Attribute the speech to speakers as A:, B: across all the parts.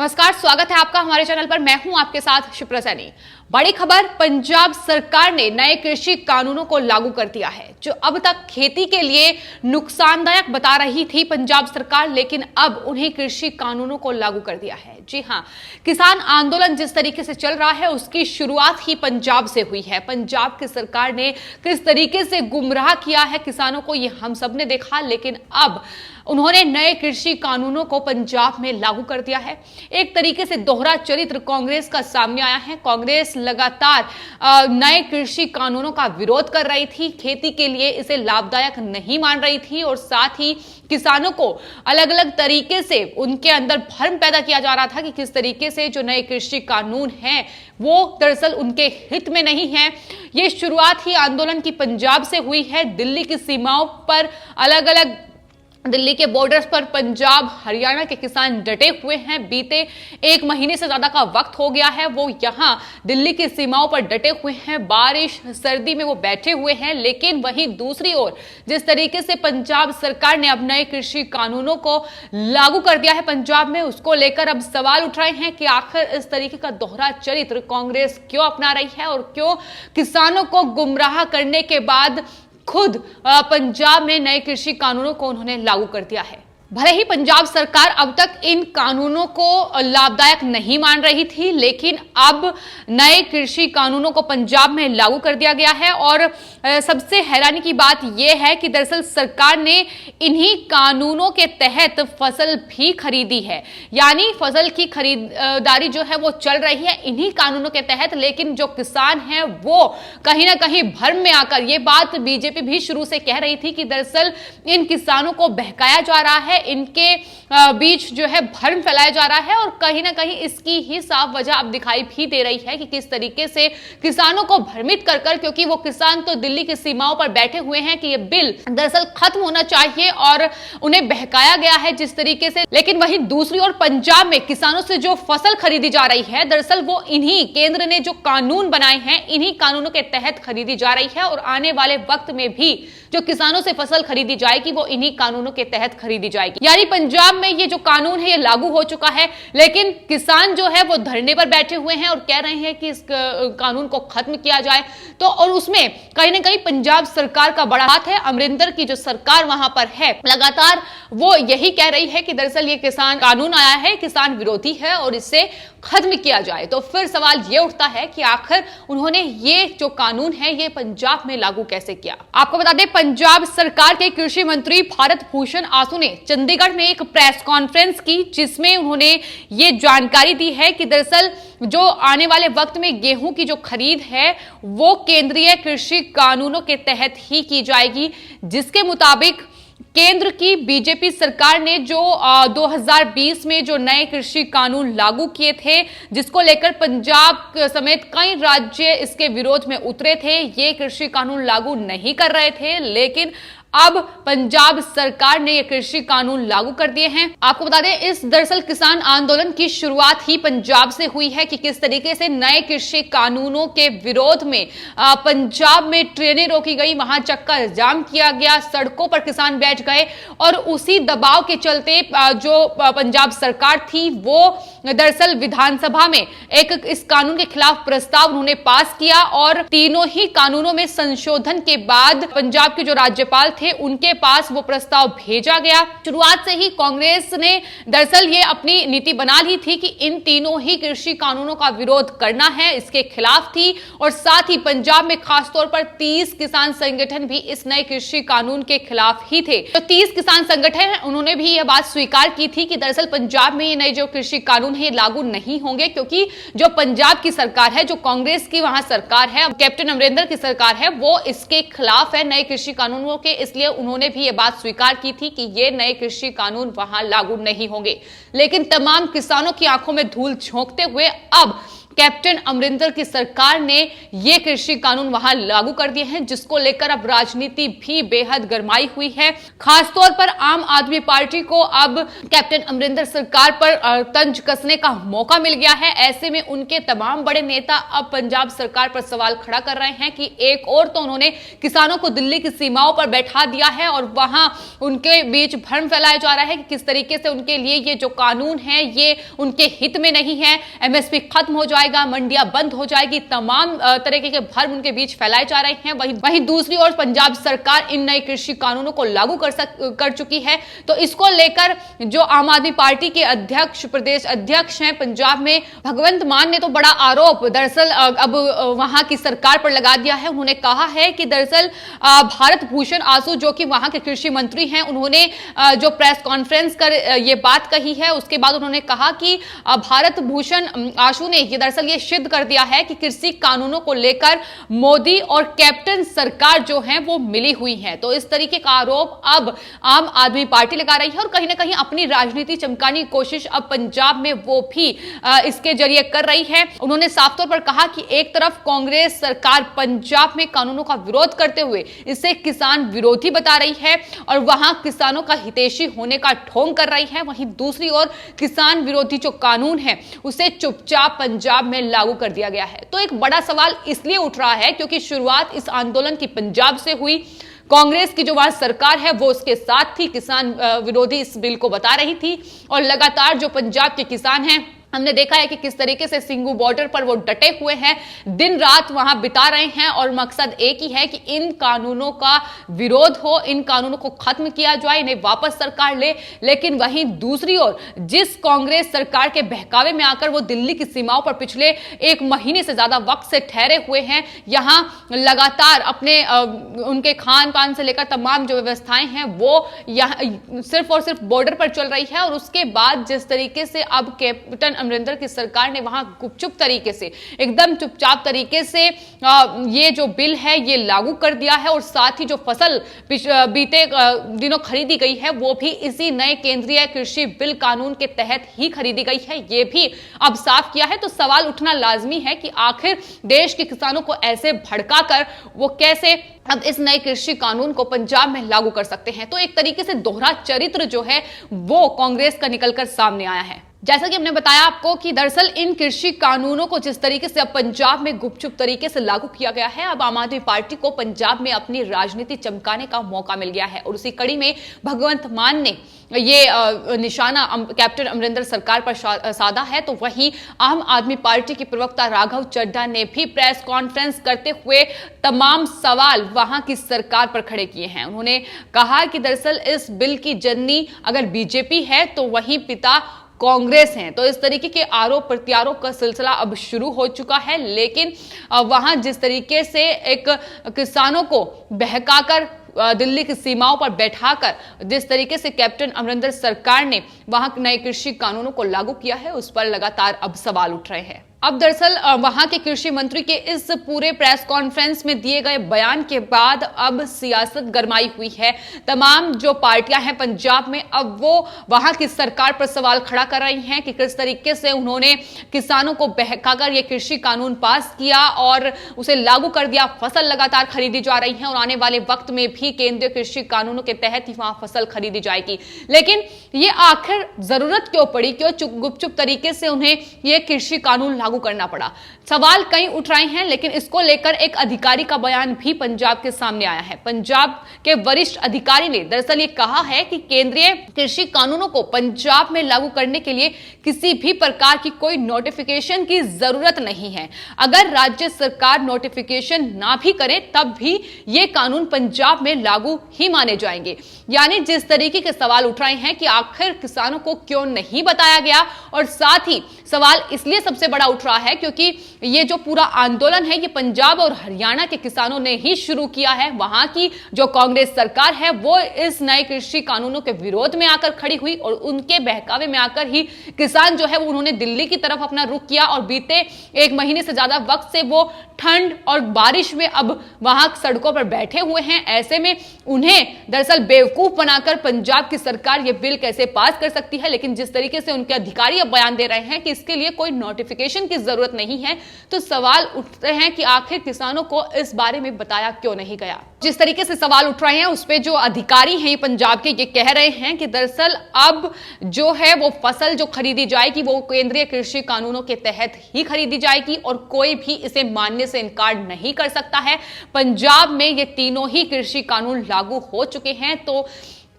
A: नमस्कार, स्वागत है आपका हमारे चैनल पर। मैं हूं आपके साथ शिप्रा सैनी। बड़ी खबर, पंजाब सरकार ने नए कृषि कानूनों को लागू कर दिया है। जो अब तक खेती के लिए नुकसानदायक बता रही थी पंजाब सरकार, लेकिन अब उन्हें कृषि कानूनों को लागू कर दिया है। जी हां, किसान आंदोलन जिस तरीके से चल रहा है उसकी शुरुआत ही पंजाब से हुई है। पंजाब की सरकार ने किस तरीके से गुमराह किया है किसानों को, ये हम सब ने देखा, लेकिन अब उन्होंने नए कृषि कानूनों को पंजाब में लागू कर दिया है। एक तरीके से दोहरा चरित्र कांग्रेस का सामने आया है। कांग्रेस लगातार नए कृषि कानूनों का विरोध कर रही थी, खेती के लिए इसे लाभदायक नहीं मान रही थी और साथ ही किसानों को अलग अलग तरीके से उनके अंदर भ्रम पैदा किया जा रहा था कि किस तरीके से जो नए कृषि कानून हैं वो दरअसल उनके हित में नहीं है। ये शुरुआत ही आंदोलन की पंजाब से हुई है। दिल्ली की सीमाओं पर अलग अलग दिल्ली के बॉर्डर्स पर पंजाब हरियाणा के किसान डटे हुए हैं। बीते एक महीने से ज्यादा का वक्त हो गया है, वो यहां दिल्ली की सीमाओं पर डटे हुए हैं। बारिश सर्दी में वो बैठे हुए हैं, लेकिन वहीं दूसरी ओर जिस तरीके से पंजाब सरकार ने अब नए कृषि कानूनों को लागू कर दिया है पंजाब में, उसको लेकर अब सवाल उठ रहे हैं कि आखिर इस तरीके का दोहरा चरित्र कांग्रेस क्यों अपना रही है और क्यों किसानों को गुमराह करने के बाद खुद पंजाब में नए कृषि कानूनों को उन्होंने लागू कर दिया है। भले ही पंजाब सरकार अब तक इन कानूनों को लाभदायक नहीं मान रही थी, लेकिन अब नए कृषि कानूनों को पंजाब में लागू कर दिया गया है। और सबसे हैरानी की बात यह है कि दरअसल सरकार ने इन्हीं कानूनों के तहत फसल भी खरीदी है, यानी फसल की खरीदारी जो है वो चल रही है इन्हीं कानूनों के तहत। लेकिन जो किसान हैं वो कहीं ना कहीं भ्रम में आकर, ये बात बीजेपी भी शुरू से कह रही थी कि दरअसल इन किसानों को बहकाया जा रहा है, इनके बीच जो है भ्रम फैलाया जा रहा है। और कहीं ना कहीं इसकी ही साफ वजह अब दिखाई भी दे रही है कि किस तरीके से किसानों को भ्रमित कर कर, क्योंकि वो किसान तो दिल्ली की सीमाओं पर बैठे हुए हैं कि ये बिल दरअसल खत्म होना चाहिए और उन्हें बहकाया गया है जिस तरीके से। लेकिन वहीं दूसरी ओर पंजाब में किसानों से जो फसल खरीदी जा रही है, दरअसल वो इन्हीं केंद्र ने जो कानून बनाए हैं इन्हीं कानूनों के तहत खरीदी जा रही है। और आने वाले वक्त में भी जो किसानों से फसल खरीदी जाएगी वो इन्हीं कानूनों के तहत खरीदी जाएगी। यानी पंजाब में ये जो कानून है ये लागू हो चुका है, लेकिन किसान जो है वो धरने पर बैठे हुए हैं और कह रहे हैं कि इस कानून को खत्म किया जाए। तो और उसमें कहीं ना कहीं पंजाब सरकार का बड़ा हाथ है। अमरिंदर की जो सरकार वहां पर है, लगातार वो यही कह रही है कि दरअसल ये किसान कानून आया है, किसान विरोधी है और इससे खत्म किया जाए। तो फिर सवाल ये उठता है कि आखिर उन्होंने ये जो कानून है ये पंजाब में लागू कैसे किया। आपको बता दें, पंजाब सरकार के कृषि मंत्री भारत भूषण आसू ने चंडीगढ़ में एक प्रेस कॉन्फ्रेंस की, जिसमें उन्होंने ये जानकारी दी है कि दरअसल जो आने वाले वक्त में गेहूं की जो खरीद है वो केंद्रीय कृषि कानूनों के तहत ही की जाएगी, जिसके मुताबिक केंद्र की बीजेपी सरकार ने जो 2020 में जो नए कृषि कानून लागू किए थे, जिसको लेकर पंजाब समेत कई राज्य इसके विरोध में उतरे थे, ये कृषि कानून लागू नहीं कर रहे थे, लेकिन अब पंजाब सरकार ने ये कृषि कानून लागू कर दिए हैं। आपको बता दें, इस दरअसल किसान आंदोलन की शुरुआत ही पंजाब से हुई है कि किस तरीके से नए कृषि कानूनों के विरोध में पंजाब में ट्रेनें रोकी गई, वहां चक्का जाम किया गया, सड़कों पर किसान बैठ गए और उसी दबाव के चलते जो पंजाब सरकार थी वो दरअसल विधानसभा में एक इस कानून के खिलाफ प्रस्ताव उन्होंने पास किया और तीनों ही कानूनों में संशोधन के बाद पंजाब के जो राज्यपाल थे उनके पास वो प्रस्ताव भेजा गया। शुरुआत से ही कांग्रेस ने दरअसल ये अपनी नीति बना ली थी कि इन तीनों ही कृषि कानूनों का विरोध करना है, इसके खिलाफ थी। और साथ ही पंजाब में खासतौर पर 30 किसान संगठन भी इस नए कृषि कानून के खिलाफ ही थे। तो 30 किसान संगठन हैं, उन्होंने भी यह बात स्वीकार की थी कि दरअसल पंजाब में ये नए जो कृषि कानून है लागू नहीं होंगे, क्योंकि जो पंजाब की सरकार है, जो कांग्रेस की वहां सरकार है, कैप्टन अमरिंदर की सरकार है, वो इसके खिलाफ है नए कृषि कानूनों के। इसलिए उन्होंने भी यह बात स्वीकार की थी कि ये नए कृषि कानून वहां लागू नहीं होंगे। लेकिन तमाम किसानों की आंखों में धूल झोंकते हुए अब कैप्टन अमरिंदर की सरकार ने ये कृषि कानून वहां लागू कर दिए हैं, जिसको लेकर अब राजनीति भी बेहद गरमाई हुई है। खासतौर पर आम आदमी पार्टी को अब कैप्टन अमरिंदर सरकार पर तंज कसने का मौका मिल गया है। ऐसे में उनके तमाम बड़े नेता अब पंजाब सरकार पर सवाल खड़ा कर रहे हैं कि एक और तो उन्होंने किसानों को दिल्ली की सीमाओं पर बैठा दिया है और वहां उनके बीच भ्रम फैलाया जा रहा है कि किस तरीके से उनके लिए ये जो कानून है ये उनके हित में नहीं है। एमएसपी खत्म हो जाएगा, मंडियां बंद हो जाएगी, तमाम तरीके के भ्रम उनके बीच फैलाए जा रहे हैं। वहीं दूसरी ओर पंजाब सरकार इन नए कृषि कानूनों को लागू कर चुकी है। तो इसको लेकर जो आम आदमी पार्टी के अध्यक्ष, प्रदेश अध्यक्ष हैं पंजाब में, भगवंत मान ने तो बड़ा आरोप दरअसल अब वहां की सरकार पर लगा दिया है। उन्होंने कहा है कि दरअसल भारत भूषण आशु जो कि वहां के कृषि मंत्री हैं, उन्होंने जो प्रेस कॉन्फ्रेंस कर ये बात कही है, उसके बाद उन्होंने कहा कि भारत भूषण आशु ने ये दरअसल ये सिद्ध कर दिया है कि कृषि कानूनों को लेकर मोदी और कैप्टन सरकार जो है वो मिली हुई है। तो इस तरीके का आरोप अब आम आदमी पार्टी लगा रही है और कहीं ना कहीं अपनी राजनीति चमकाने की कोशिश अब पंजाब में वो भी इसके जरिए कर रही है। उन्होंने साफ तौर पर कहा कि एक तरफ कांग्रेस सरकार पंजाब में कानूनों का विरोध करते हुए इसे किसान विरोधी बता रही है और वहां किसानों का हितैषी होने का ढोंग कर रही है, वहीं दूसरी ओर किसान विरोधी जो कानून है उसे चुपचाप पंजाब में लागू कर दिया गया है। तो एक बड़ा सवाल इसलिए उठ रहा है क्योंकि शुरुआत इस आंदोलन की पंजाब से हुई। कांग्रेस की जो वहां सरकार है वो उसके साथ थी, किसान विरोधी इस बिल को बता रही थी और लगातार जो पंजाब के किसान हैं, हमने देखा है कि किस तरीके से सिंगू बॉर्डर पर वो डटे हुए हैं, दिन रात वहां बिता रहे हैं और मकसद एक ही है कि इन कानूनों का विरोध हो, इन कानूनों को खत्म किया जाए, इन्हें वापस सरकार ले। लेकिन वहीं दूसरी ओर जिस कांग्रेस सरकार के बहकावे में आकर वो दिल्ली की सीमाओं पर पिछले 1 महीने से ज्यादा वक्त से ठहरे हुए हैं, यहां लगातार अपने उनके खान पान से लेकर तमाम जो व्यवस्थाएं हैं वो यहां सिर्फ और सिर्फ बॉर्डर पर चल रही है। और उसके बाद जिस तरीके से अब कैप्टन अमरिंदर की सरकार ने वहां गुपचुप तरीके से, एकदम चुपचाप तरीके से ये जो बिल है ये लागू कर दिया है और साथ ही जो फसल बीते दिनों खरीदी गई है वो भी इसी नए केंद्रीय कृषि बिल कानून के तहत ही खरीदी गई है, ये भी अब साफ किया है। तो सवाल उठना लाजमी है कि आखिर देश के किसानों को ऐसे भड़काकर वो कैसे अब इस नए कृषि कानून को पंजाब में लागू कर सकते हैं। तो एक तरीके से दोहरा चरित्र जो है वो कांग्रेस का निकलकर सामने आया है। जैसा कि हमने बताया आपको कि दरअसल इन कृषि कानूनों को जिस तरीके से अब पंजाब में गुपचुप तरीके से लागू किया गया है, अब आम आदमी पार्टी को पंजाब में अपनी राजनीति चमकाने का मौका मिल गया है और उसी कड़ी में भगवंत मान ने ये निशाना कैप्टन अमरिंदर सरकार पर साधा है। तो वहीं आम आदमी पार्टी के प्रवक्ता राघव चड्ढा ने भी प्रेस कॉन्फ्रेंस करते हुए तमाम सवाल वहां की सरकार पर खड़े किए हैं। उन्होंने कहा कि दरअसल इस बिल की जननी अगर बीजेपी है तो वहीं पिता कांग्रेस हैं। तो इस तरीके के आरोप प्रत्यारोप का सिलसिला अब शुरू हो चुका है। लेकिन वहां जिस तरीके से एक किसानों को बहकाकर दिल्ली की सीमाओं पर बैठाकर जिस तरीके से कैप्टन अमरिंदर सरकार ने वहां नए कृषि कानूनों को लागू किया है, उस पर लगातार अब सवाल उठ रहे हैं। अब दरअसल वहां के कृषि मंत्री के इस पूरे प्रेस कॉन्फ्रेंस में दिए गए बयान के बाद अब सियासत गरमाई हुई है। तमाम जो पार्टियां हैं पंजाब में अब वो वहां की सरकार पर सवाल खड़ा कर रही हैं कि किस तरीके से उन्होंने किसानों को बहकाकर ये कृषि कानून पास किया और उसे लागू कर दिया। फसल लगातार खरीदी जा रही है और आने वाले वक्त में भी केंद्रीय कृषि कानूनों के तहत ही वहां फसल खरीदी जाएगी। लेकिन ये आखिर जरूरत क्यों पड़ी, क्यों गुपचुप तरीके से उन्हें ये कृषि कानून लागू करना पड़ा? सवाल कई उठ रहे हैं, लेकिन इसको लेकर एक अधिकारी का बयान भी पंजाब के सामने आया है। पंजाब के वरिष्ठ अधिकारी ने दरअसल ये कहा है कि केंद्रीय कृषि कानूनों को पंजाब में लागू करने के लिए किसी भी प्रकार की कोई नोटिफिकेशन की जरूरत नहीं है। अगर राज्य सरकार नोटिफिकेशन ना भी करे तब भी ये कानून पंजाब में लागू ही माने जाएंगे। यानी जिस तरीके के सवाल उठ रहे हैं कि आखिर किसानों को क्यों नहीं बताया गया, और साथ ही सवाल इसलिए सबसे बड़ा उठ रहा है क्योंकि ये जो पूरा आंदोलन है ये पंजाब और हरियाणा के किसानों ने ही शुरू किया है। वहां की जो कांग्रेस सरकार है वो इस नए कृषि कानूनों के विरोध में आकर खड़ी हुई और उनके बहकावे में आकर ही किसान जो है वो उन्होंने दिल्ली की तरफ अपना रुख किया और बीते 1 महीने से ज्यादा वक्त से वो ठंड और बारिश में अब वहां सड़कों पर बैठे हुए हैं। ऐसे में उन्हें दरअसल बेवकूफ बनाकर पंजाब की सरकार ये बिल कैसे पास कर सकती है। लेकिन जिस तरीके से उनके अधिकारी अब बयान दे रहे हैं कि इसके लिए कोई नोटिफिकेशन की जरूरत नहीं है, तो सवाल उठते हैं कि आखिर किसानों को इस बारे में बताया क्यों नहीं गया। जिस तरीके से सवाल उठ रहे हैं उस पे जो अधिकारी हैं पंजाब के, ये कह रहे हैं कि दरअसल अब जो है वो फसल जो खरीदी जाएगी वो केंद्रीय कृषि कानूनों के तहत ही खरीदी जाएगी और कोई भी इसे मानने से इनकार नहीं कर सकता है। पंजाब में ये तीनों ही कृषि कानून लागू हो चुके हैं। तो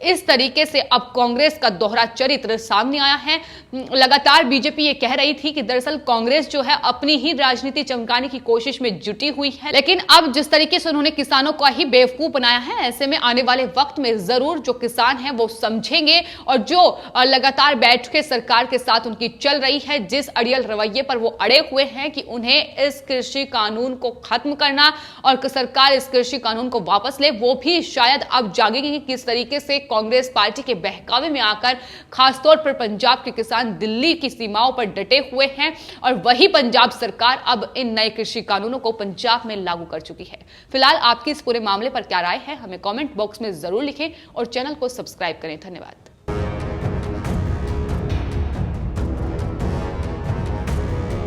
A: इस तरीके से अब कांग्रेस का दोहरा चरित्र सामने आया है। लगातार बीजेपी ये कह रही थी कि दरअसल कांग्रेस जो है अपनी ही राजनीति चमकाने की कोशिश में जुटी हुई है, लेकिन अब जिस तरीके से उन्होंने किसानों का ही बेवकूफ बनाया है, ऐसे में आने वाले वक्त में जरूर जो किसान हैं वो समझेंगे और जो लगातार बैठकें सरकार के साथ उनकी चल रही है, जिस अड़ियल रवैये पर वो अड़े हुए हैं कि उन्हें इस कृषि कानून को खत्म करना और सरकार इस कृषि कानून को वापस ले, वो भी शायद अब जागेगी कि किस तरीके से कांग्रेस पार्टी के बहकावे में आकर खासतौर पर पंजाब के किसान दिल्ली की सीमाओं पर डटे हुए हैं और वही पंजाब सरकार अब इन नए कृषि कानूनों को पंजाब में लागू कर चुकी है। फिलहाल आपकी इस पूरे मामले पर क्या राय है, हमें कमेंट बॉक्स में जरूर लिखें और चैनल को सब्सक्राइब करें। धन्यवाद।